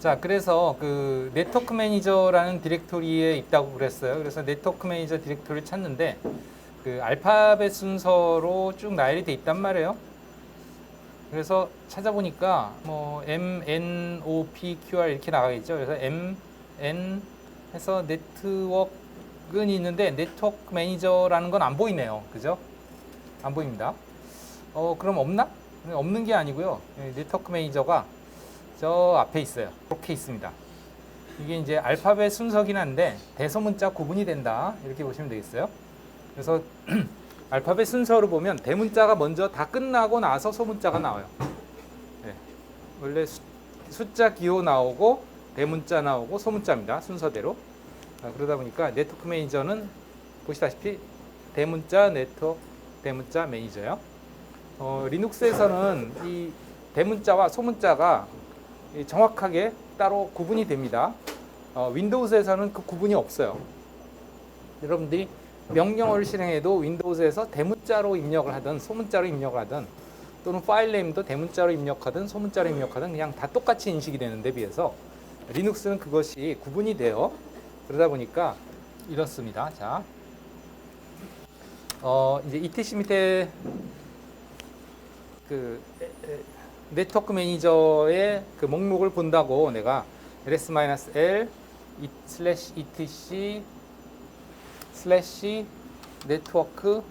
자, 그래서 그 네트워크 매니저라는 디렉토리에 있다고 그랬어요. 그래서 네트워크 매니저 디렉토리를 찾는데 그 알파벳 순서로 쭉 나열이 돼 있단 말이에요. 그래서 찾아보니까 뭐 M, N, O, P, Q, R 이렇게 나가겠죠. 그래서 M, N 해서 네트워크는 있는데 네트워크 매니저라는 건 안 보이네요. 그죠? 안 보입니다. 그럼 없나? 없는 게 아니고요. 네트워크 매니저가 저 앞에 있어요. 이렇게 있습니다. 이게 이제 알파벳 순서긴 한데 대소문자 구분이 된다. 이렇게 보시면 되겠어요. 그래서 알파벳 순서로 보면 대문자가 먼저 다 끝나고 나서 소문자가 나와요. 네. 원래 숫자 기호 나오고 대문자 나오고 소문자입니다. 순서대로. 그러다 보니까 네트워크 매니저는 보시다시피 대문자 네트워크 대문자 매니저요. 리눅스에서는 이 대문자와 소문자가 정확하게 따로 구분이 됩니다. 윈도우즈에서는 그 구분이 없어요. 여러분들이 명령어를 실행해도 윈도우즈에서 대문자로 입력을 하든 소문자로 입력을 하든 또는 파일 네임도 대문자로 입력하든 소문자로 입력하든 그냥 다 똑같이 인식이 되는 데 비해서 리눅스는 그것이 구분이 돼요. 그러다 보니까 이렇습니다. 자, 이제 ETC 밑에 그 네트워크 매니저의 그 목록을 본다고 내가 ls-l /etc 네트워크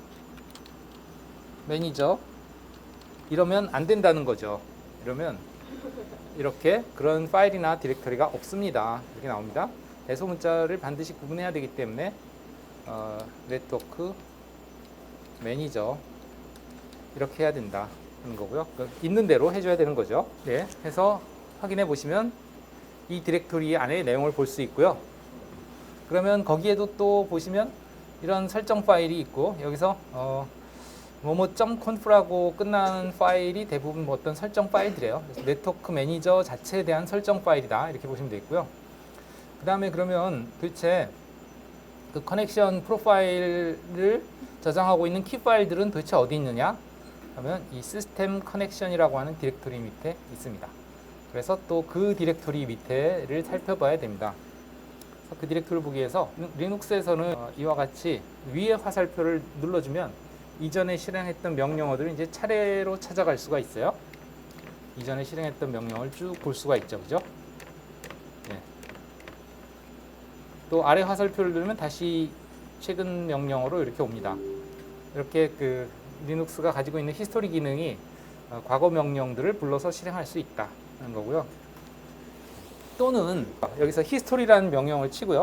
매니저 이러면 안 된다는 거죠. 이러면 이렇게 그런 파일이나 디렉터리가 없습니다. 이렇게 나옵니다. 대소문자를 반드시 구분해야 되기 때문에 네트워크 매니저 이렇게 해야 된다 하는 거고요. 있는 대로 해줘야 되는 거죠. 네, 해서 확인해 보시면 이 디렉토리 안에 내용을 볼 수 있고요. 그러면 거기에도 또 보시면 이런 설정 파일이 있고 여기서 뭐뭐.conf라고 끝나는 파일이 대부분 뭐 어떤 설정 파일들이에요. 그래서 네트워크 매니저 자체에 대한 설정 파일이다 이렇게 보시면 되겠고요. 그 다음에 그러면 도대체 그 커넥션 프로파일을 저장하고 있는 키 파일들은 도대체 어디 있느냐? 하면 이 시스템 커넥션이라고 하는 디렉토리 밑에 있습니다. 그래서 또 그 디렉토리 밑에를 살펴봐야 됩니다. 그래서 그 디렉토리를 보기 위해서 리눅스에서는 이와 같이 위에 화살표를 눌러주면 이전에 실행했던 명령어들을 이제 차례로 찾아갈 수가 있어요. 이전에 실행했던 명령을 쭉 볼 수가 있죠. 그죠? 네. 또 아래 화살표를 누르면 다시 최근 명령어로 이렇게 옵니다. 이렇게 그 리눅스가 가지고 있는 히스토리 기능이 과거 명령들을 불러서 실행할 수 있다는 거고요. 또는 여기서 히스토리라는 명령을 치고요.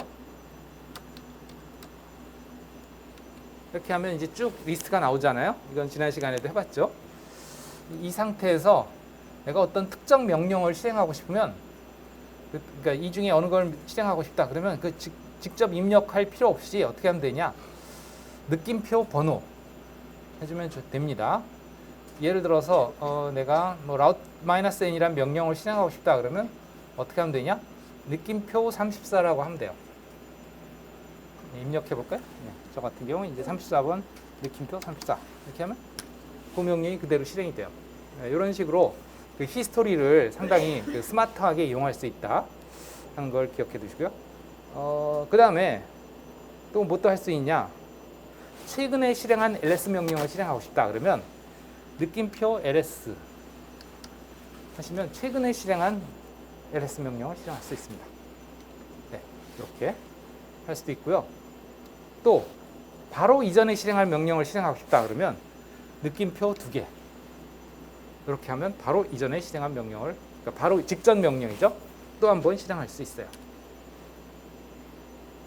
이렇게 하면 이제 쭉 리스트가 나오잖아요. 이건 지난 시간에도 해봤죠. 이 상태에서 내가 어떤 특정 명령을 실행하고 싶으면 그러니까 이 중에 어느 걸 실행하고 싶다 그러면 그 직접 입력할 필요 없이 어떻게 하면 되냐, 느낌표 번호 해주면 됩니다. 예를 들어서 내가 뭐 route-n이라는 명령을 실행하고 싶다 그러면 어떻게 하면 되냐, 느낌표 34라고 하면 돼요. 입력해 볼까요? 네, 저 같은 경우 이제 34번 느낌표 34 이렇게 하면 그 명령이 그대로 실행이 돼요. 네, 이런 식으로 그 히스토리를 상당히 그 스마트하게 이용할 수 있다 하는 걸 기억해 두시고요. 그 다음에 또 뭐 또 할 수 있냐, 최근에 실행한 ls 명령을 실행하고 싶다 그러면 느낌표 ls 하시면 최근에 실행한 ls 명령을 실행할 수 있습니다. 네, 이렇게 할 수도 있고요. 또 바로 이전에 실행할 명령을 실행하고 싶다 그러면 느낌표 2개 이렇게 하면 바로 이전에 실행한 명령을, 그러니까 바로 직전 명령이죠, 또 한 번 실행할 수 있어요.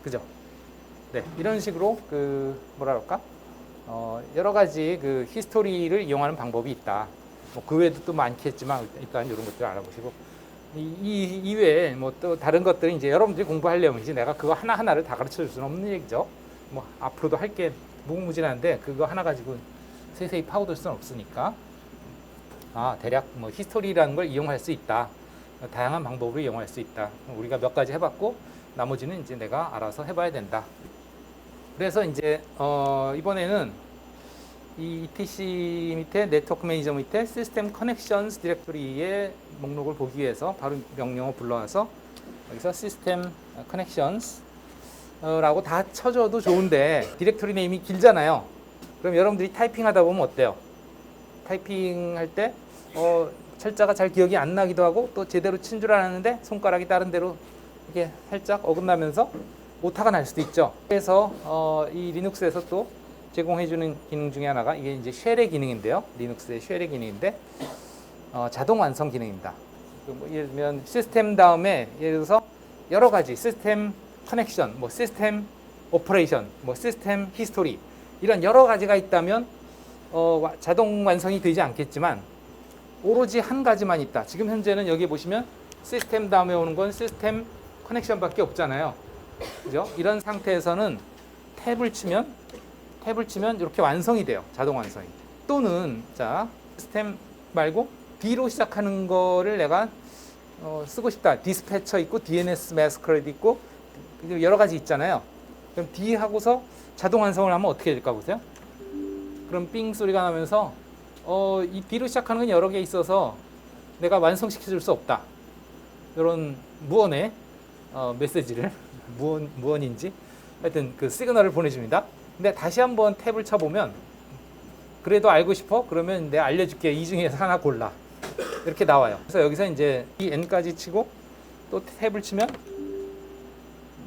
그죠? 네, 이런 식으로 그 뭐라 그럴까, 여러 가지 그 히스토리를 이용하는 방법이 있다. 뭐 그 외에도 또 많겠지만 일단 이런 것들 알아보시고, 이 이외에 뭐 또 다른 것들은 이제 여러분들이 공부하려면 이제 내가 그거 하나 하나를 다 가르쳐 줄 수는 없는 얘기죠. 뭐 앞으로도 할 게 무궁무진한데 그거 하나 가지고 세세히 파고들 수는 없으니까, 대략 뭐 히스토리라는 걸 이용할 수 있다, 다양한 방법을 이용할 수 있다. 우리가 몇 가지 해봤고 나머지는 이제 내가 알아서 해봐야 된다. 그래서 이제 이번에는 이 ETC 밑에 네트워크 매니저 밑에 시스템 커넥션스 디렉토리의 목록을 보기 위해서 바로 명령어 불러와서 여기서 시스템 커넥션스 라고 다 쳐줘도 좋은데 디렉토리 네임이 길잖아요. 그럼 여러분들이 타이핑 하다 보면 어때요? 타이핑 할 때 철자가 잘 기억이 안 나기도 하고 또 제대로 친 줄 알았는데 손가락이 다른 데로 이게 살짝 어긋나면서 오타가 날 수도 있죠. 그래서 이 리눅스에서 또 제공해주는 기능 중에 하나가 이게 이제 쉘의 기능인데요. 리눅스의 쉘의 기능인데 자동 완성 기능입니다. 뭐 예를 들면 시스템 다음에 예를 들어서 여러 가지 시스템 커넥션, 뭐 시스템 오퍼레이션, 뭐 시스템 히스토리 이런 여러 가지가 있다면 자동 완성이 되지 않겠지만 오로지 한 가지만 있다. 지금 현재는 여기 보시면 시스템 다음에 오는 건 시스템 커넥션밖에 없잖아요. 그죠? 이런 상태에서는 탭을 치면 이렇게 완성이 돼요. 자동 완성이. 또는 자 시스템 말고 D로 시작하는 거를 내가 쓰고 싶다. 디스패처 있고 DNS 마스커레드 있고 여러 가지 있잖아요. 그럼 D 하고서 자동 완성을 하면 어떻게 될까 보세요. 그럼 삥 소리가 나면서 이 D로 시작하는 건 여러 개 있어서 내가 완성시켜 줄 수 없다. 이런 무언의 메시지를 무언인지 하여튼 그 시그널을 보내줍니다. 근데 다시 한번 탭을 쳐보면 그래도 알고 싶어? 그러면 내가 알려줄게. 이 중에서 하나 골라. 이렇게 나와요. 그래서 여기서 이제 이 n까지 치고 또 탭을 치면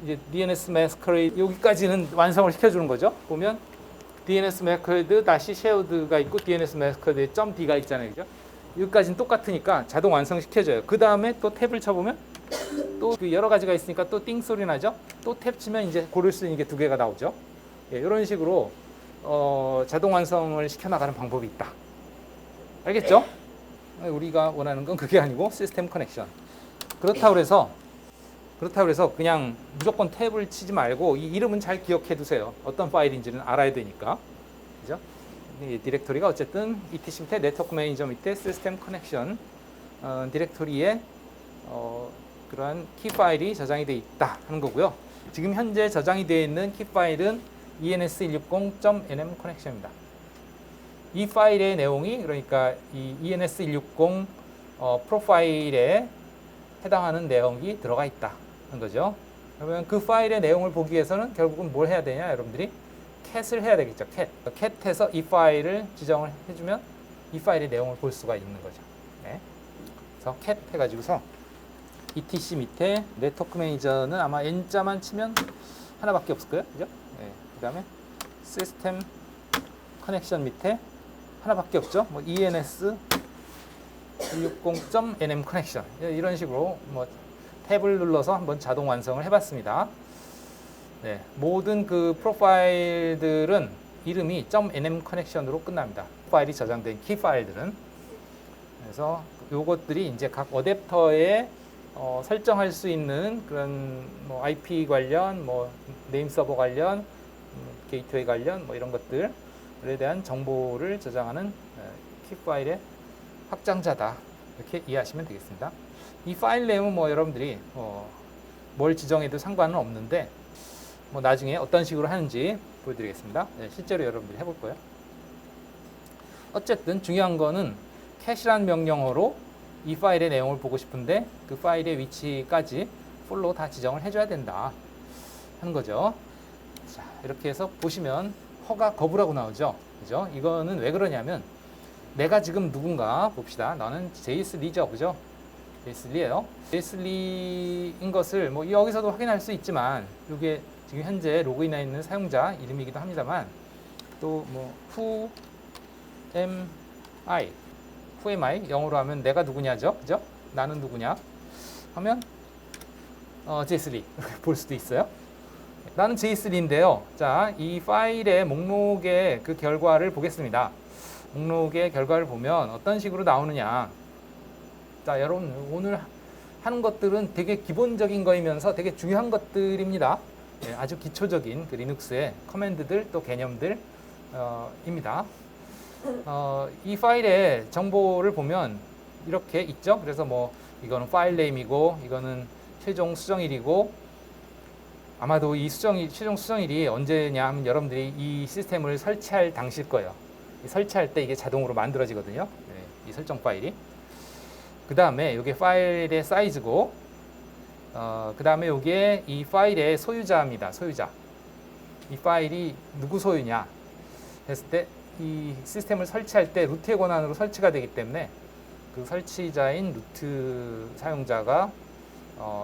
이제 DNS masquerade 여기까지는 완성을 시켜주는 거죠. 보면 DNS masquerade 다시 shared가 있고 DNS masquerade .d가 있잖아요. 그죠? 여기까지는 똑같으니까 자동 완성 시켜줘요. 그 다음에 또 탭을 쳐보면 또 그 여러 가지가 있으니까 또 띵 소리 나죠. 또 탭 치면 이제 고를 수 있는 게 두 개가 나오죠. 예, 이런 식으로 자동 완성을 시켜나가는 방법이 있다. 알겠죠? 우리가 원하는 건 그게 아니고 시스템 커넥션. 그렇다고 그래서 그냥 무조건 탭을 치지 말고 이 이름은 잘 기억해 두세요. 어떤 파일인지는 알아야 되니까. 그죠? 이 디렉토리가 어쨌든 etc 밑에 네트워크 매니저 밑에 시스템 커넥션 디렉토리에 그러한 키 파일이 저장이 되어 있다 하는 거고요. 지금 현재 저장이 되어 있는 키 파일은 ens160.nm 커넥션입니다. 이 파일의 내용이 그러니까 이 ens160 프로파일에 해당하는 내용이 들어가 있다 하는 거죠. 그러면 그 파일의 내용을 보기 위해서는 결국은 뭘 해야 되냐 여러분들이 캣을 해야 되겠죠. 캣해서 이 파일을 지정을 해주면 이 파일의 내용을 볼 수가 있는 거죠. 네. 그래서 캣 해가지고서 etc 밑에 네트워크 매니저는 아마 n자만 치면 하나밖에 없을 거예요. 그죠? 네. 그 다음에 시스템 커넥션 밑에 하나밖에 없죠. 뭐 ens160.nm 커넥션 이런 식으로 뭐 탭을 눌러서 한번 자동 완성을 해봤습니다. 네, 모든 그 프로파일들은 이름이 .nm 커넥션으로 끝납니다. 파일이 저장된 키 파일들은. 그래서 요것들이 이제 각 어댑터에 설정할 수 있는 그런 뭐 IP 관련, 뭐 네임 서버 관련, 게이트웨이 관련 뭐 이런 것들에 대한 정보를 저장하는 키 파일의 확장자다. 이렇게 이해하시면 되겠습니다. 이 파일 내용은 뭐 여러분들이 뭘 지정해도 상관은 없는데 뭐 나중에 어떤 식으로 하는지 보여드리겠습니다. 네, 실제로 여러분들이 해볼 거예요. 어쨌든 중요한 거는 캣이라는 명령어로 이 파일의 내용을 보고 싶은데 그 파일의 위치까지 풀로 다 지정을 해줘야 된다 하는 거죠. 자, 이렇게 해서 보시면 허가 거부라고 나오죠. 그죠? 이거는 왜 그러냐면 내가 지금 누군가 봅시다. 나는 제이스 리죠. 그죠? 제이스 리예요. 제이스 리인 것을 뭐 여기서도 확인할 수 있지만 이게 지금 현재 로그인해 있는 사용자 이름이기도 합니다만 또 뭐 who am I 영어로 하면 내가 누구냐죠. 그죠? 나는 누구냐 하면 제이스 리 볼 수도 있어요. 나는 제이스 리인데요. 자, 이 파일의 목록의 그 결과를 보겠습니다. 목록의 결과를 보면 어떤 식으로 나오느냐. 자, 여러분 오늘 하는 것들은 되게 기본적인 거이면서 되게 중요한 것들입니다. 예, 아주 기초적인 그 리눅스의 커맨드들 또 개념들 입니다. 이 파일의 정보를 보면 이렇게 있죠. 그래서 뭐 이거는 파일 네임이고 이거는 최종 수정일이고 아마도 이 최종 수정일이 언제냐 하면 여러분들이 이 시스템을 설치할 당시일 거예요. 설치할 때 이게 자동으로 만들어지거든요. 네, 이 설정 파일이. 그 다음에 이게 파일의 사이즈고, 그 다음에 이게 이 파일의 소유자입니다. 소유자. 이 파일이 누구 소유냐 했을 때 이 시스템을 설치할 때 루트의 권한으로 설치가 되기 때문에 그 설치자인 루트 사용자가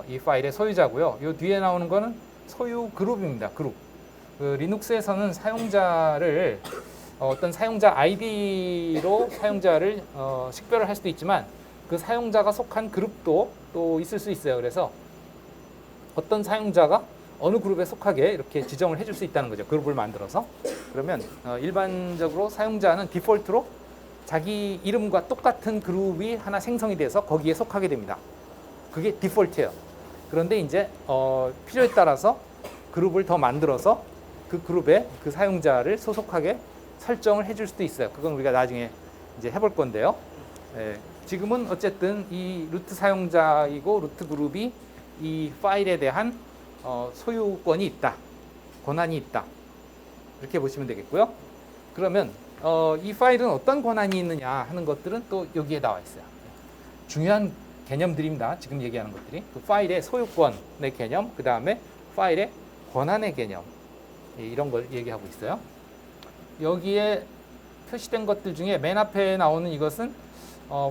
이 파일의 소유자고요. 이 뒤에 나오는 거는 소유 그룹입니다. 그룹. 그 리눅스에서는 사용자를 어떤 사용자 아이디로 사용자를 식별을 할 수도 있지만 그 사용자가 속한 그룹도 또 있을 수 있어요. 그래서 어떤 사용자가 어느 그룹에 속하게 이렇게 지정을 해줄 수 있다는 거죠. 그룹을 만들어서. 그러면 일반적으로 사용자는 디폴트로 자기 이름과 똑같은 그룹이 하나 생성이 돼서 거기에 속하게 됩니다. 그게 디폴트예요. 그런데 이제 필요에 따라서 그룹을 더 만들어서 그 그룹에 그 사용자를 소속하게 설정을 해줄 수도 있어요. 그건 우리가 나중에 이제 해볼 건데요. 지금은 어쨌든 이 루트 사용자이고 루트 그룹이 이 파일에 대한 소유권이 있다, 권한이 있다, 이렇게 보시면 되겠고요. 그러면 이 파일은 어떤 권한이 있느냐 하는 것들은 또 여기에 나와 있어요. 중요한 개념들입니다. 지금 얘기하는 것들이 그 파일의 소유권의 개념, 그 다음에 파일의 권한의 개념, 이런 걸 얘기하고 있어요. 여기에 표시된 것들 중에 맨 앞에 나오는 이것은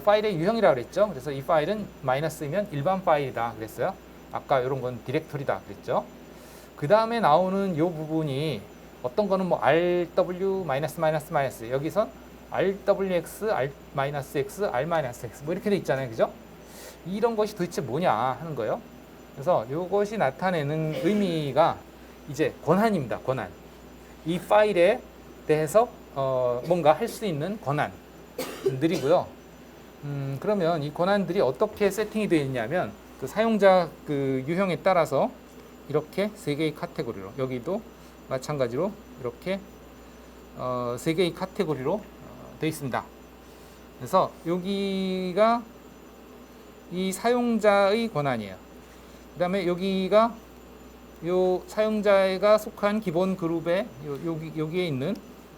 파일의 유형이라고 그랬죠. 그래서 이 파일은 마이너스이면 일반 파일이다 그랬어요. 아까 이런 건 디렉토리다 그랬죠. 그 다음에 나오는 이 부분이 어떤 거는 뭐 RW 마이너스 여기선 RWX, R-X, R-X 뭐 이렇게 돼 있잖아요. 그죠? 이런 것이 도대체 뭐냐 하는 거예요. 그래서 이것이 나타내는 의미가 이제 권한입니다. 권한. 이 파일에 대해서 뭔가 할 수 있는 권한들이고요. 그러면 이 권한들이 어떻게 세팅이 되어 있냐면 그 사용자 그 유형에 따라서 이렇게 세 개의 카테고리로, 여기도 마찬가지로 이렇게 세 개의 카테고리로 되어 있습니다. 그래서 여기가 이 사용자의 권한이에요. 그 다음에 여기가 요 사용자가 속한 기본 그룹에 여기에 있는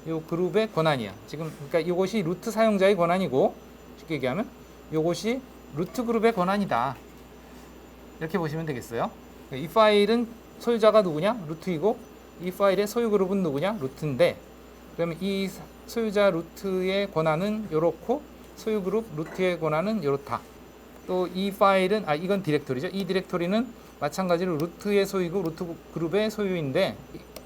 요 그룹의 권한이에요. 지금 그러니까 이것이 루트 사용자의 권한이고, 쉽게 얘기하면 이것이 루트 그룹의 권한이다. 이렇게 보시면 되겠어요. 이 파일은 소유자가 누구냐? 루트이고, 이 파일의 소유 그룹은 누구냐? 루트인데, 그러면 이 소유자 루트의 권한은 이렇고, 소유 그룹 루트의 권한은 이렇다. 또 이 파일은, 이건 디렉토리죠. 이 디렉토리는 마찬가지로 루트의 소유고 루트 그룹의 소유인데,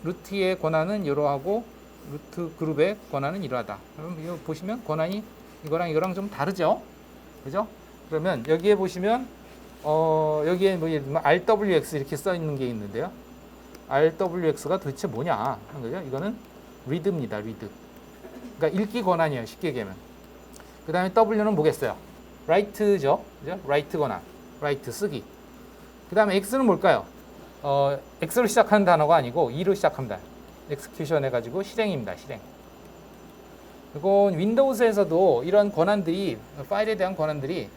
루트의 권한은 이러하고 루트 그룹의 권한은 이러하다. 그럼 이거 보시면 권한이 이거랑 이거랑 좀 다르죠? 그죠? 그러면 여기에 보시면 여기에 뭐 예를 들면 RWX 이렇게 써 있는 게 있는데요. RWX가 도대체 뭐냐 하는 거죠. 이거는 read입니다. read. 그러니까 읽기 권한이에요. 쉽게 얘기하면. 그 다음에 W는 뭐겠어요? write죠. 그죠? write 권한. write 쓰기. 그 다음에 X는 뭘까요? X로 시작하는 단어가 아니고 E로 시작합니다. execution 해가지고 실행입니다. 실행. 그리고 윈도우즈에서도 이런 권한들이, 파일에 대한 권한들이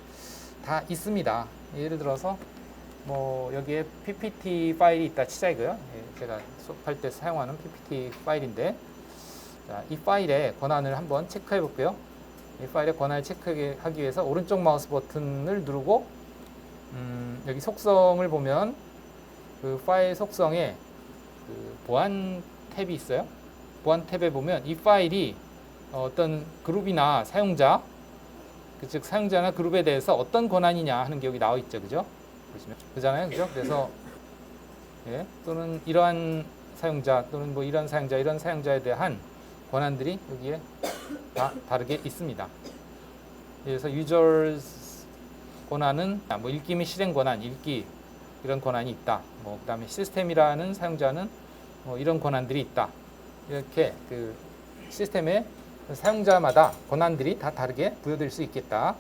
다 있습니다. 예를 들어서 뭐 여기에 PPT 파일이 있다 치자 이거요. 제가 수업할 때 사용하는 PPT 파일인데, 자, 이 파일의 권한을 한번 체크해 볼게요. 이 파일의 권한을 체크하기 위해서 오른쪽 마우스 버튼을 누르고 여기 속성을 보면 그 파일 속성에 그 보안 탭이 있어요. 보안 탭에 보면 이 파일이 어떤 그룹이나 사용자, 즉 사용자나 그룹에 대해서 어떤 권한이냐 하는 게 여기 나와 있죠. 그죠? 보시면 그잖아요. 그죠? 그래서 또는 이러한 사용자 또는 뭐 이런 사용자, 이런 사용자에 대한 권한들이 여기에 다 다르게 있습니다. 그래서 users 권한은 뭐 읽기 및 실행 권한, 읽기 이런 권한이 있다. 뭐 그다음에 시스템이라는 사용자는 뭐 이런 권한들이 있다. 이렇게 그 시스템의 사용자마다 권한들이 다 다르게 부여될 수 있겠다.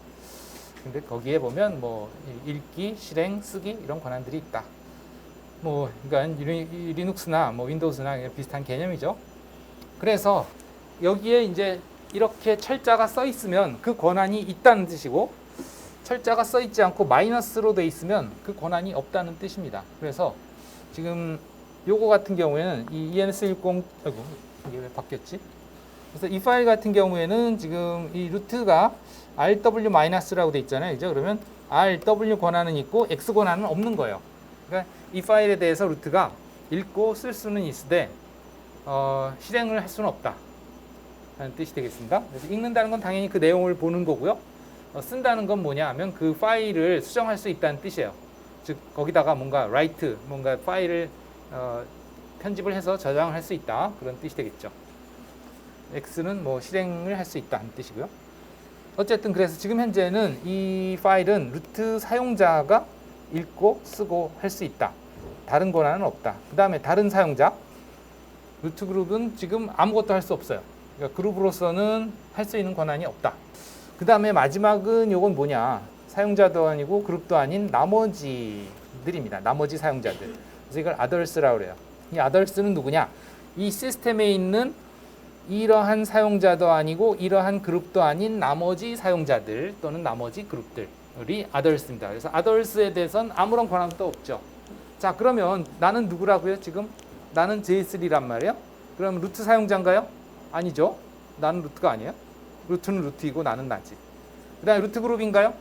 근데 거기에 보면 뭐 읽기, 실행, 쓰기 이런 권한들이 있다. 뭐 그러니까 리눅스나 뭐 윈도우즈나 비슷한 개념이죠. 그래서 여기에 이제 이렇게 철자가 써 있으면 그 권한이 있다는 뜻이고, 철자가 써 있지 않고 마이너스로 돼 있으면 그 권한이 없다는 뜻입니다. 그래서 지금 요거 같은 경우에는 이 EN410, 아이고 이게 왜 바뀌었지? 그래서 이 파일 같은 경우에는 지금 이 루트가 rw-라고 돼 있잖아요. 그죠? 그러면 rw 권한은 있고 x 권한은 없는 거예요. 그러니까 이 파일에 대해서 루트가 읽고 쓸 수는 있으되 실행을 할 수는 없다 라는 뜻이 되겠습니다. 그래서 읽는다는 건 당연히 그 내용을 보는 거고요. 쓴다는 건 뭐냐 하면 그 파일을 수정할 수 있다는 뜻이에요. 즉 거기다가 뭔가 write, 뭔가 파일을 편집을 해서 저장을 할 수 있다, 그런 뜻이 되겠죠. x는 뭐 실행을 할 수 있다는 뜻이고요. 어쨌든 그래서 지금 현재는 이 파일은 루트 사용자가 읽고 쓰고 할 수 있다. 다른 권한은 없다. 그 다음에 다른 사용자, 루트 그룹은 지금 아무것도 할 수 없어요. 그러니까 그룹으로서는 할 수 있는 권한이 없다. 그 다음에 마지막은 요건 뭐냐, 사용자도 아니고 그룹도 아닌 나머지들입니다. 나머지 사용자들. 그래서 이걸 others라고 그래요. 이 others는 누구냐, 이 시스템에 있는 이러한 사용자도 아니고 이러한 그룹도 아닌 나머지 사용자들 또는 나머지 그룹들이 others입니다. 그래서 others에 대해서는 아무런 권한도 없죠. 자, 그러면 나는 누구라고요? 지금 나는 J3란 말이에요. 그럼 루트 사용자인가요? 아니죠. 나는 루트가 아니에요. 루트는 루트이고 나는 나지. 그 다음에 루트 그룹인가요?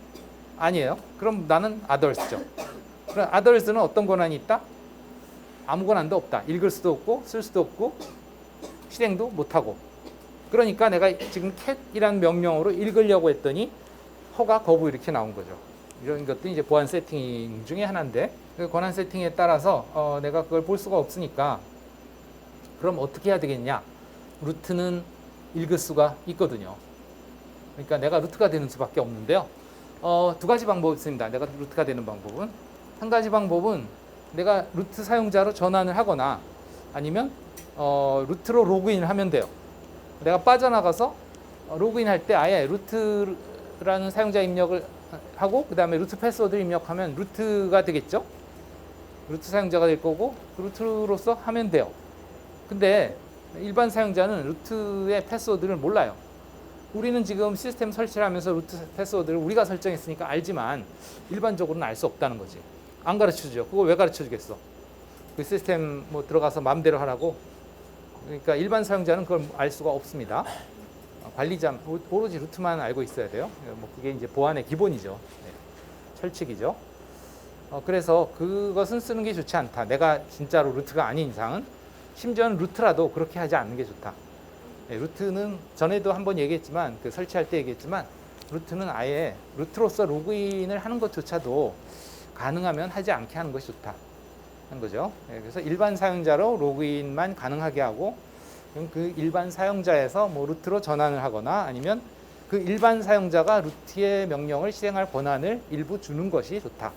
아니에요. 그럼 나는 others죠. 그럼 others는 어떤 권한이 있다? 아무 권한도 없다. 읽을 수도 없고 쓸 수도 없고 실행도 못하고. 그러니까 내가 지금 cat이라는 명령어로 읽으려고 했더니 허가 거부 이렇게 나온 거죠. 이런 것도 이제 보안 세팅 중에 하나인데, 그 권한 세팅에 따라서 내가 그걸 볼 수가 없으니까 그럼 어떻게 해야 되겠냐. 루트는 읽을 수가 있거든요. 그러니까 내가 루트가 되는 수밖에 없는데요. 두 가지 방법이 있습니다. 내가 루트가 되는 방법은, 한 가지 방법은 내가 루트 사용자로 전환을 하거나 아니면 루트로 로그인을 하면 돼요. 내가 빠져나가서 로그인 할 때 아예 루트라는 사용자 입력을 하고 그 다음에 루트 패스워드를 입력하면 루트가 되겠죠. 루트 사용자가 될 거고 루트로서 하면 돼요. 근데 일반 사용자는 루트의 패스워드를 몰라요. 우리는 지금 시스템 설치를 하면서 루트 패스워드를 우리가 설정했으니까 알지만 일반적으로는 알 수 없다는 거지. 안 가르쳐주죠. 그거 왜 가르쳐주겠어? 그 시스템 뭐 들어가서 마음대로 하라고. 그러니까 일반 사용자는 그걸 알 수가 없습니다. 관리자 오로지 루트만 알고 있어야 돼요. 뭐 그게 이제 보안의 기본이죠. 네. 철칙이죠. 그래서 그것은 쓰는 게 좋지 않다. 내가 진짜로 루트가 아닌 이상은, 심지어는 루트라도 그렇게 하지 않는 게 좋다. 네, 루트는 전에도 한번 얘기했지만, 그 설치할 때 얘기했지만, 루트는 아예 루트로서 로그인을 하는 것조차도 가능하면 하지 않게 하는 것이 좋다 하는 거죠. 네, 그래서 일반 사용자로 로그인만 가능하게 하고, 그 일반 사용자에서 뭐 루트로 전환을 하거나 아니면 그 일반 사용자가 루트의 명령을 실행할 권한을 일부 주는 것이 좋다.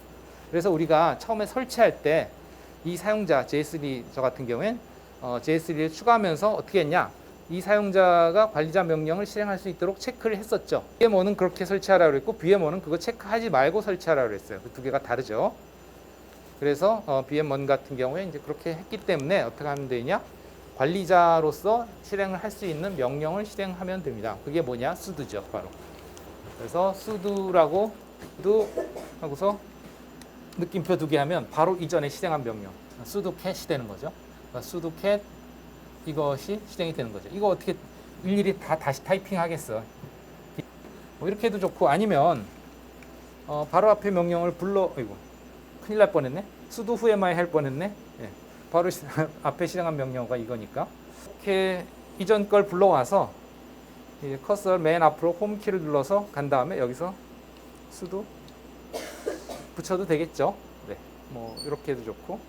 그래서 우리가 처음에 설치할 때 이 사용자 J3 저 같은 경우엔 J3를 추가하면서 어떻게 했냐, 이 사용자가 관리자 명령을 실행할 수 있도록 체크를 했었죠. VMO는 그렇게 설치하라고 그랬고 VMO는 그거 체크하지 말고 설치하라고 그랬어요. 그 두 개가 다르죠. 그래서 VM1 같은 경우에 이제 그렇게 했기 때문에 어떻게 하면 되냐, 관리자로서 실행을 할 수 있는 명령을 실행하면 됩니다. 그게 뭐냐, sudo죠, 바로. 그래서 sudo라고 sudo 하고서 느낌표 두 개 하면 바로 이전에 실행한 명령 sudo cat이 되는 거죠. 그러니까 sudo cat 이것이 실행이 되는 거죠. 이거 어떻게 일일이 다 다시 타이핑 하겠어. 뭐 이렇게 해도 좋고, 아니면 바로 앞에 명령을 불러, 이거 큰일 날 뻔했네. sudo whoami 할 뻔했네. 예. 바로 앞에 실행한 명령어가 이거니까 이렇게 이전 걸 불러와서 커서 맨 앞으로 홈키를 눌러서 간 다음에 여기서 sudo 붙여도 되겠죠. 네, 뭐 이렇게 해도 좋고,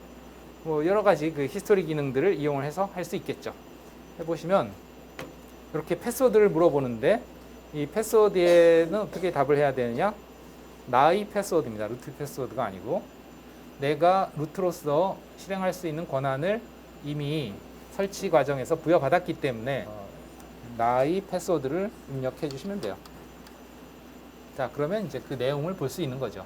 뭐 여러 가지 그 히스토리 기능들을 이용을 해서 할 수 있겠죠. 해보시면 이렇게 패스워드를 물어보는데, 이 패스워드에는 어떻게 답을 해야 되느냐, 나의 패스워드입니다. 루트 패스워드가 아니고, 내가 루트로서 실행할 수 있는 권한을 이미 설치 과정에서 부여받았기 때문에 나의 패스워드를 입력해 주시면 돼요. 자, 그러면 이제 그 내용을 볼 수 있는 거죠.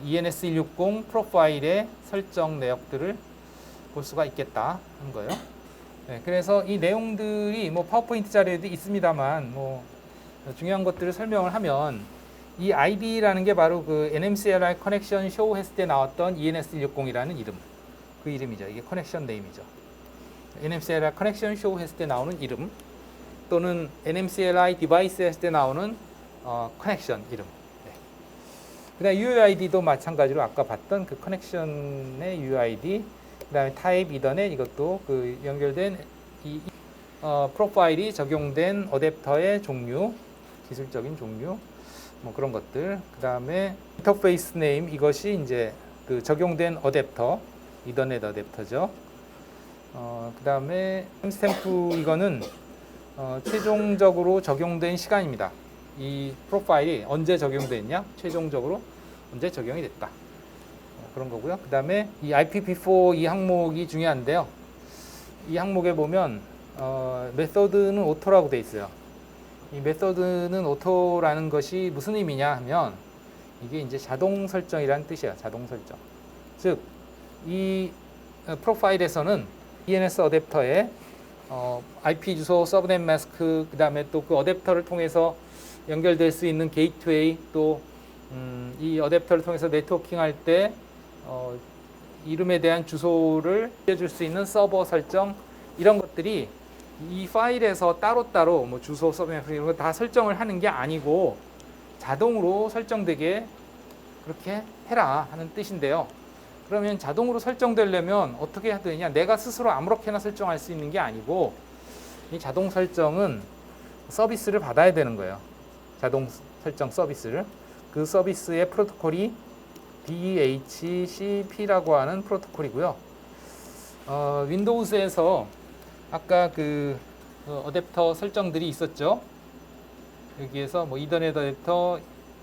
ENS160 프로파일의 설정 내역들을 볼 수가 있겠다 하는 거예요. 네, 그래서 이 내용들이 뭐 파워포인트 자료에도 있습니다만, 뭐 중요한 것들을 설명을 하면, 이 ID라는 게 바로 그 NMCLI 커넥션 쇼 했을 때 나왔던 ENS160이라는 이름, 그 이름이죠. 이게 커넥션 네임이죠. NMCLI 커넥션 쇼 했을 때 나오는 이름, 또는 NMCLI 디바이스 했을 때 나오는 커넥션 이름. 네. 그다음 UID도 마찬가지로 아까 봤던 그 커넥션의 UID, 그다음에 타입 이더넷 이것도 그 연결된 이 프로파일이 적용된 어댑터의 종류, 기술적인 종류, 뭐 그런 것들. 그다음에 인터페이스 네임 이것이 이제 그 적용된 어댑터, 이더넷 어댑터죠. 그다음에 타임스탬프 이거는 최종적으로 적용된 시간입니다. 이 프로파일이 언제 적용됐냐? 최종적으로 언제 적용이 됐다. 그런 거고요. 그 다음에 이 IPv4 이 항목이 중요한데요. 이 항목에 보면 메서드는 오토라고 돼 있어요. 이 메서드는 오토라는 것이 무슨 의미냐 하면 이게 이제 자동 설정이라는 뜻이에요. 자동 설정. 즉, 이 프로파일에서는 DNS 어댑터에 IP 주소, 서브넷 마스크, 그 다음에 또 그 어댑터를 통해서 연결될 수 있는 게이트웨이, 또 이 어댑터를 통해서 네트워킹 할 때 이름에 대한 주소를 알려줄 수 있는 서버 설정, 이런 것들이 이 파일에서 따로따로 뭐 주소, 서브넷 이런 거 다 설정을 하는 게 아니고 자동으로 설정되게 그렇게 해라 하는 뜻인데요. 그러면 자동으로 설정되려면 어떻게 해야 되냐? 내가 스스로 아무렇게나 설정할 수 있는 게 아니고 이 자동 설정은 서비스를 받아야 되는 거예요. 자동 설정 서비스를. 그 서비스의 프로토콜이 DHCP라고 하는 프로토콜이고요. 윈도우즈에서 아까 그 어댑터 설정들이 있었죠. 여기에서 뭐 이더넷 어댑터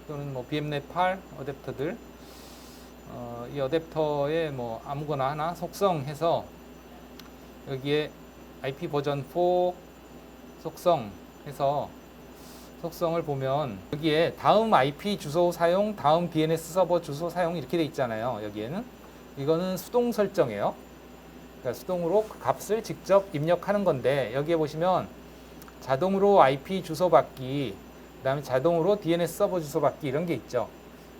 또는 뭐 VMnet 8 어댑터들, 이 어댑터에 뭐 아무거나 하나 속성해서 여기에 IP 버전 4 속성해서 속성을 보면 여기에 다음 IP 주소 사용, 다음 DNS 서버 주소 사용 이렇게 돼 있잖아요. 여기에는 이거는 수동 설정이에요. 그러니까 수동으로 그 값을 직접 입력하는 건데 여기에 보시면 자동으로 IP 주소 받기, 그다음에 자동으로 DNS 서버 주소 받기 이런 게 있죠.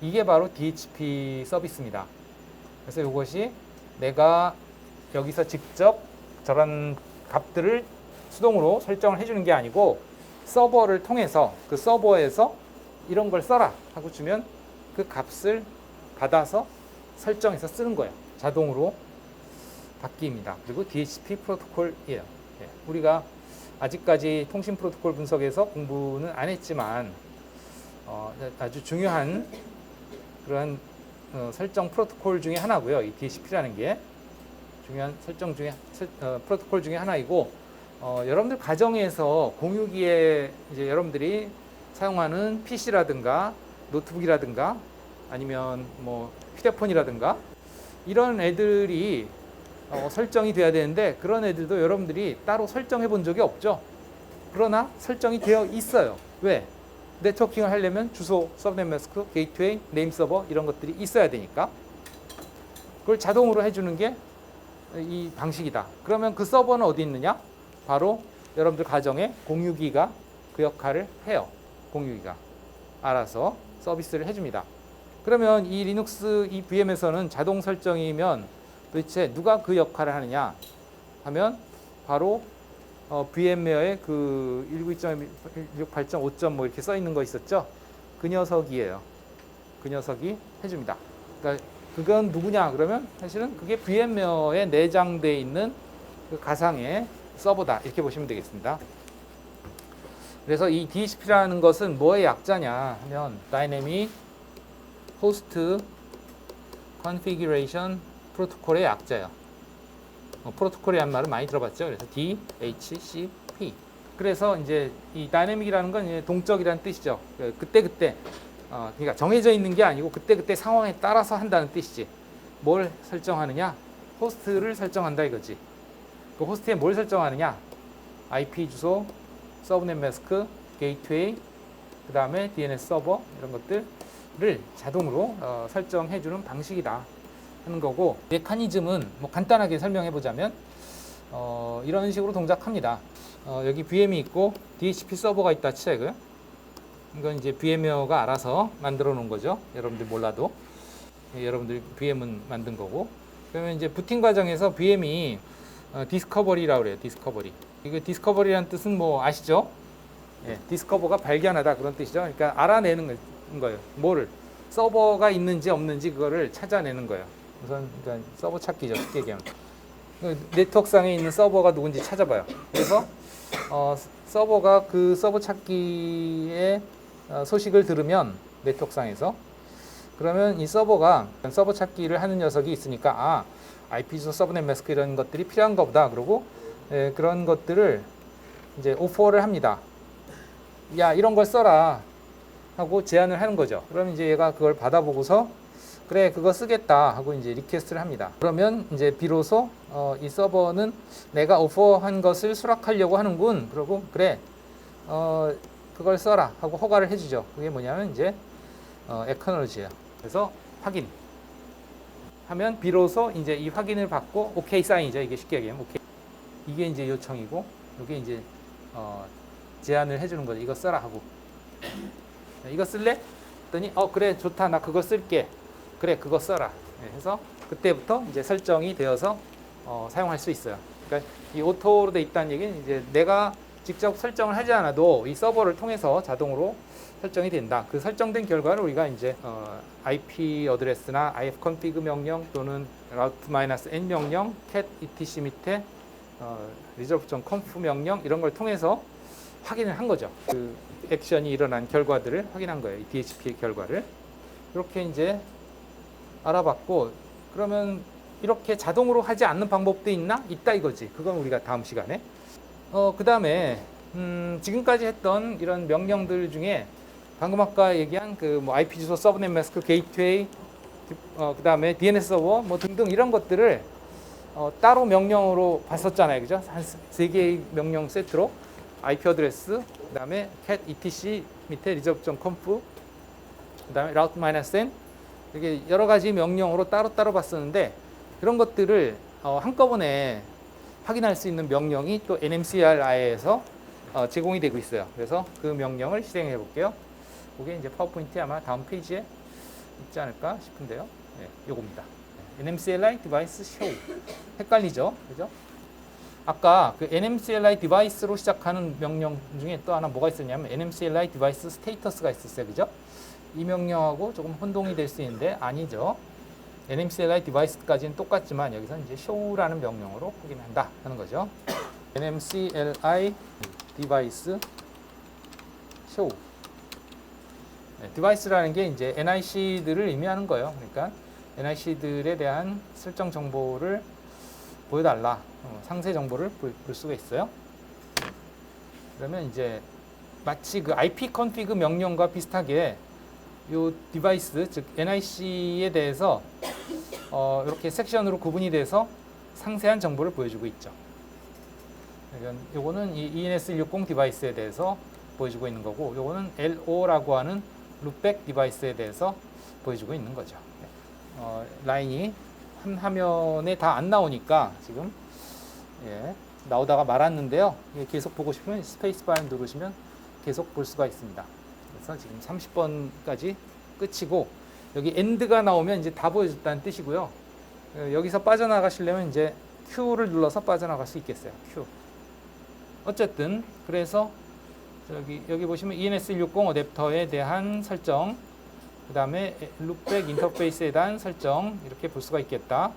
이게 바로 DHCP 서비스입니다. 그래서 이것이 내가 여기서 직접 저런 값들을 수동으로 설정을 해주는 게 아니고 서버를 통해서 그 서버에서 이런 걸 써라 하고 주면 그 값을 받아서 설정해서 쓰는 거예요. 자동으로 바뀝니다. 그리고 DHCP 프로토콜이에요. 예, 우리가 아직까지 통신 프로토콜 분석에서 공부는 안 했지만 아주 중요한 그런 설정 프로토콜 중에 하나고요. 이 DHCP라는 게 중요한 설정 중에 프로토콜 중에 하나이고 여러분들 가정에서 공유기에 이제 여러분들이 사용하는 PC라든가 노트북이라든가 아니면 뭐 휴대폰이라든가 이런 애들이 설정이 돼야 되는데 그런 애들도 여러분들이 따로 설정해 본 적이 없죠. 그러나 설정이 되어 있어요. 왜? 네트워킹을 하려면 주소, 서브넷 마스크, 게이트웨이, 네임 서버 이런 것들이 있어야 되니까 그걸 자동으로 해주는 게 이 방식이다. 그러면 그 서버는 어디 있느냐? 바로 여러분들 가정에 공유기가 그 역할을 해요. 공유기가 알아서 서비스를 해줍니다. 그러면 이 리눅스 이 VM에서는 자동 설정이면 도대체 누가 그 역할을 하느냐 하면 바로 VM웨어의 그 192.168.5. 뭐 이렇게 써 있는 거 있었죠? 그 녀석이에요. 그 녀석이 해줍니다. 그러니까 그건 누구냐 그러면 사실은 그게 VM웨어에 내장되어 있는 그 가상의 서버다 이렇게 보시면 되겠습니다. 그래서 이 DHCP라는 것은 뭐의 약자냐 하면 Dynamic Host Configuration Protocol의 약자예요. 프로토콜이라는 말을 많이 들어봤죠. 그래서 DHCP. 그래서 이제 이 다이내믹이라는 건 이제 동적이라는 뜻이죠. 그때 그러니까 정해져 있는 게 아니고 그때 상황에 따라서 한다는 뜻이지. 뭘 설정하느냐? 호스트를 설정한다 이거지. 그 호스트에 뭘 설정하느냐? IP 주소, 서브넷 마스크, 게이트웨이, 그 다음에 DNS 서버 이런 것들을 자동으로 설정해주는 방식이다 하는 거고, 메커니즘은 뭐 간단하게 설명해 보자면 이런 식으로 동작합니다. 여기 VM이 있고 DHCP 서버가 있다 치자 이거요. 이건 이제 VM웨어가 알아서 만들어 놓은 거죠. 여러분들 몰라도 여러분들 VM은 만든 거고. 그러면 이제 부팅 과정에서 VM이 디스커버리라고 그래요. 디스커버리. 이거 디스커버리라는 뜻은 뭐 아시죠? 예, 디스커버가 발견하다 그런 뜻이죠. 그러니까 알아내는 거예요. 뭐를 서버가 있는지 없는지 그거를 찾아내는 거예요. 우선 그러니까 서버 찾기죠. 쉽게 얘기하면 네트워크상에 있는 서버가 누군지 찾아봐요. 그래서 서버가 그 서버 찾기의 소식을 들으면 네트워크상에서 그러면 이 서버가 서버 찾기를 하는 녀석이 있으니까 IP 주소 서브넷 매스크 이런 것들이 필요한가 보다. 그러고 그런 것들을 이제 오퍼를 합니다. 야, 이런 걸 써라 하고 제안을 하는 거죠. 그러면 이제 얘가 그걸 받아보고서 그래, 그거 쓰겠다 하고 이제 리퀘스트를 합니다. 그러면 이제 비로소 이 서버는 내가 오퍼한 것을 수락하려고 하는군. 그러고 그래, 그걸 써라 하고 허가를 해주죠. 그게 뭐냐면 이제 acknowledge예요. 그래서 확인 하면 비로소 이제 이 확인을 받고 오케이 사인이죠. 이게 쉽게 얘기하면 오케이. 이게 이제 요청이고 이게 이제 제안을 해주는 거죠. 이거 써라 하고 이거 쓸래? 했더니 그래 좋다 나 그거 쓸게. 그래 그거 써라. 해서 그때부터 이제 설정이 되어서 사용할 수 있어요. 그러니까 이 오토로 돼 있다는 얘기는 이제 내가 직접 설정을 하지 않아도 이 서버를 통해서 자동으로 설정이 된다. 그 설정된 결과를 우리가 이제 IP 어드레스나 ifconfig 명령 또는 route-n 명령, cat etc 밑에 resolve.conf 명령 이런 걸 통해서 확인을 한 거죠. 그 액션이 일어난 결과들을 확인한 거예요. 이 DHCP의 결과를. 이렇게 이제 알아봤고 그러면 이렇게 자동으로 하지 않는 방법도 있나? 있다 이거지. 그건 우리가 다음 시간에. 그 다음에 지금까지 했던 이런 명령들 중에 방금 아까 얘기한 그 뭐 IP 주소, 서브넷 매스크, 게이트웨이, 그 다음에 DNS 서버 뭐 등등 이런 것들을 따로 명령으로 봤었잖아요, 그죠? 한 세 개의 명령 세트로 IP 어드레스, 그 다음에 cat etc 밑에 resolve.conf, 그 다음에 route-n 이렇게 여러 가지 명령으로 따로따로 봤었는데 그런 것들을 한꺼번에 확인할 수 있는 명령이 또 NMCRI에서 제공이 되고 있어요. 그래서 그 명령을 실행해 볼게요. 그게 이제 파워포인트에 아마 다음 페이지에 있지 않을까 싶은데요. 네, 요겁니다. NMCLI device show. 헷갈리죠? 그죠? 아까 그 NMCLI device로 시작하는 명령 중에 또 하나 뭐가 있었냐면 NMCLI device status가 있었어요. 그죠? 이 명령하고 조금 혼동이 될 수 있는데 아니죠. NMCLI device까지는 똑같지만 여기서 이제 show라는 명령으로 확인한다 하는 거죠. NMCLI device show. 네, 디바이스라는 게 이제 NIC들을 의미하는 거예요. 그러니까 NIC들에 대한 설정 정보를 보여달라. 상세 정보를 볼 수가 있어요. 그러면 이제 마치 그 ipconfig 명령과 비슷하게 이 디바이스, 즉 NIC에 대해서 이렇게 섹션으로 구분이 돼서 상세한 정보를 보여주고 있죠. 그러니까 요거는 이 ENS160 디바이스에 대해서 보여주고 있는 거고, 요거는 LO라고 하는 룩백 디바이스에 대해서 보여주고 있는 거죠. 라인이 한 화면에 다 안 나오니까 지금 나오다가 말았는데요. 계속 보고 싶으면 스페이스바를 누르시면 계속 볼 수가 있습니다. 그래서 지금 30번까지 끝이고 여기 엔드가 나오면 이제 다 보여줬다는 뜻이고요. 여기서 빠져나가시려면 이제 Q를 눌러서 빠져나갈 수 있겠어요. Q. 어쨌든 그래서 여기 보시면 ENS160 어댑터에 대한 설정, 그 다음에 룩백 인터페이스에 대한 설정 이렇게 볼 수가 있겠다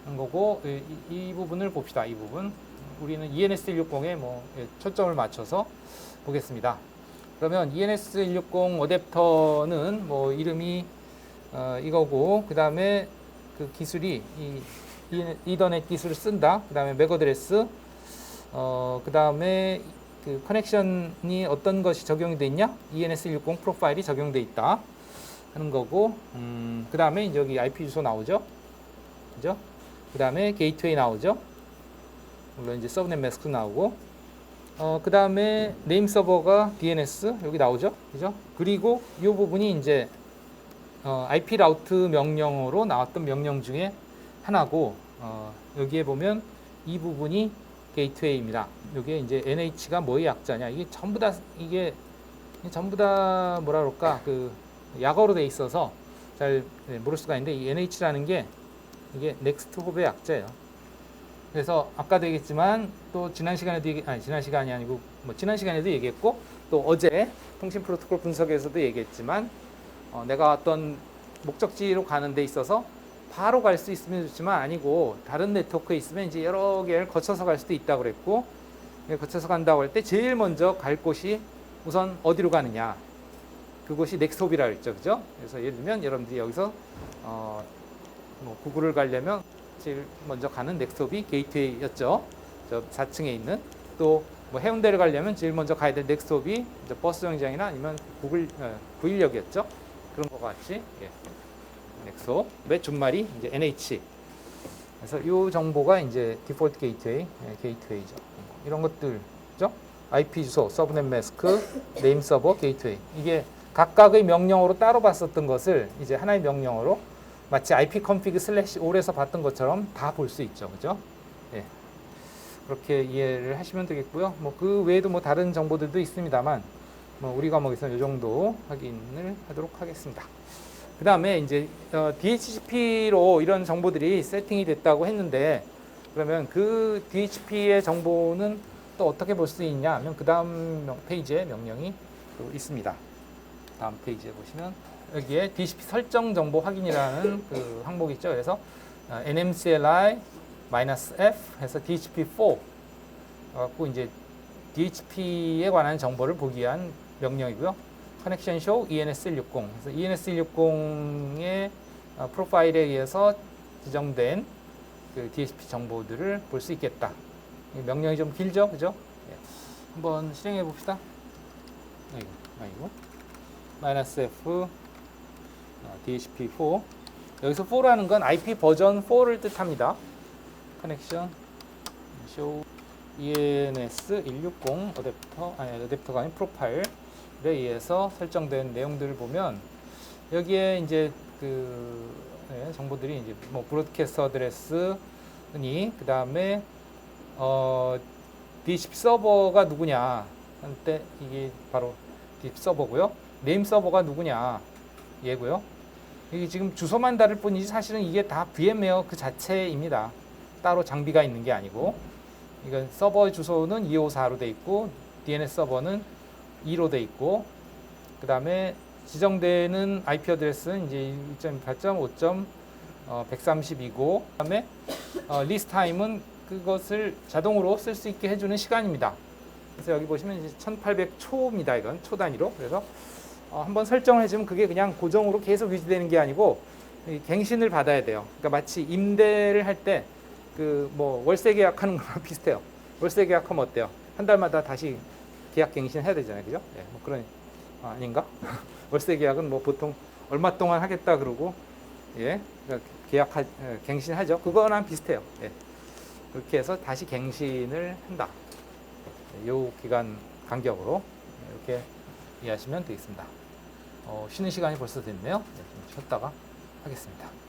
하는 거고, 이 부분을 봅시다. 이 부분 우리는 ENS160에 뭐 초점을 맞춰서 보겠습니다. 그러면 ENS160 어댑터는 뭐 이름이 이거고, 그 다음에 그 기술이 이 이더넷 기술을 쓴다. 그 다음에 맥 어드레스, 그 다음에 그 커넥션이 어떤 것이 적용이 돼 있냐? ENS160 프로파일이 적용돼 있다 하는 거고, 그 다음에 여기 IP 주소 나오죠, 그죠? 그 다음에 게이트웨이 나오죠. 물론 이제 서브넷 매스크 나오고, 그 다음에 네임 서버가 DNS 여기 나오죠, 그죠? 그리고 이 부분이 이제 IP 라우트 명령으로 나왔던 명령 중에 하나고, 여기에 보면 이 부분이 게이트웨이입니다. 이게 이제 NH가 뭐의 약자냐? 이게 전부 다 뭐라 그럴까? 그 약어로 돼 있어서 잘 모를 수가 있는데, 이 NH라는 게 이게 넥스트 홉의 약자예요. 그래서 아까도 얘기했지만 또 지난 시간에도 지난 시간이 아니고 뭐 지난 시간에도 얘기했고 또 어제 통신 프로토콜 분석에서도 얘기했지만 내가 어떤 목적지로 가는 데 있어서 바로 갈 수 있으면 좋지만 아니고 다른 네트워크에 있으면 이제 여러 개를 거쳐서 갈 수도 있다고 그랬고 거쳐서 간다고 할 때 제일 먼저 갈 곳이 우선 어디로 가느냐 그곳이 넥스톱이라 그랬죠, 그죠? 그래서 예를 들면 여러분들이 여기서 뭐 구글을 가려면 제일 먼저 가는 넥스톱이 게이트웨이였죠. 저 4층에 있는 또 뭐 해운대를 가려면 제일 먼저 가야 될 넥스톱이 이제 버스 정류장이나 아니면 구글 916이었죠. 그런 것 같이 예. 넥스톱의 준말이 이제 NH. 그래서 이 정보가 이제 디폴트 게이트웨이, 게이트웨이죠. 이런 것들죠. IP 주소, 서브넷 매스크, 네임 서버, 게이트웨이. 이게 각각의 명령어로 따로 봤었던 것을 이제 하나의 명령어로 마치 ipconfig/all에서 봤던 것처럼 다 볼 수 있죠, 그죠? 예. 그렇게 이해를 하시면 되겠고요. 뭐 그 외에도 뭐 다른 정보들도 있습니다만, 뭐 우리 과목에서는 이 정도 확인을 하도록 하겠습니다. 그 다음에 이제 DHCP로 이런 정보들이 세팅이 됐다고 했는데, 그러면 그 DHCP의 정보는 또 어떻게 볼 수 있냐 하면 그 다음 페이지에 명령이 또 있습니다. 다음 페이지에 보시면 여기에 DHCP 설정 정보 확인이라는 그 항목이 있죠. 그래서 nmcli-f 해서 DHCP4 갖고 이제 DHCP에 관한 정보를 보기 위한 명령이고요. 커넥션 쇼 ENS160. 그래서 ENS160의 프로파일에 의해서 지정된 그 DHCP 정보들을 볼 수 있겠다. 명령이 좀 길죠, 그죠? 예. 한번 실행해 봅시다. 아이고. -f DHCP4. 여기서 4라는 건 IP 버전 4를 뜻합니다. 커넥션 쇼 ENS160 어댑터가 아닌 프로파일에 의해서 설정된 내용들을 보면 여기에 이제 그 정보들이 이제 뭐 브로드캐스트 어드레스니 그 다음에 DHCP 서버가 누구냐 한때 이게 바로 DHCP 서버고요. 네임 서버가 누구냐 얘고요. 이게 지금 주소만 다를 뿐이지 사실은 이게 다 VM웨어 그 자체입니다. 따로 장비가 있는 게 아니고 이건 서버 주소는 254로 돼 있고 DNS 서버는 2로 돼 있고 그 다음에 지정되는 IP 어드레스는 이제 1.4.5.130이고 그 다음에 리스트 타임은 그것을 자동으로 쓸 수 있게 해주는 시간입니다. 그래서 여기 보시면 이제 1800초입니다. 이건 초 단위로. 그래서 한번 설정을 해주면 그게 그냥 고정으로 계속 유지되는 게 아니고 갱신을 받아야 돼요. 그러니까 마치 임대를 할 때 그 뭐 월세 계약하는 거랑 비슷해요. 월세 계약하면 어때요? 한 달마다 다시 계약 갱신해야 되잖아요, 그죠? 예, 뭐 그런 아닌가? 월세 계약은 뭐 보통 얼마 동안 하겠다 그러고 예, 그러니까 갱신하죠. 그거랑 비슷해요. 예. 그렇게 해서 다시 갱신을 한다. 이 기간 간격으로 이렇게 이해하시면 되겠습니다. 쉬는 시간이 벌써 됐네요. 네, 좀 쉬었다가 하겠습니다.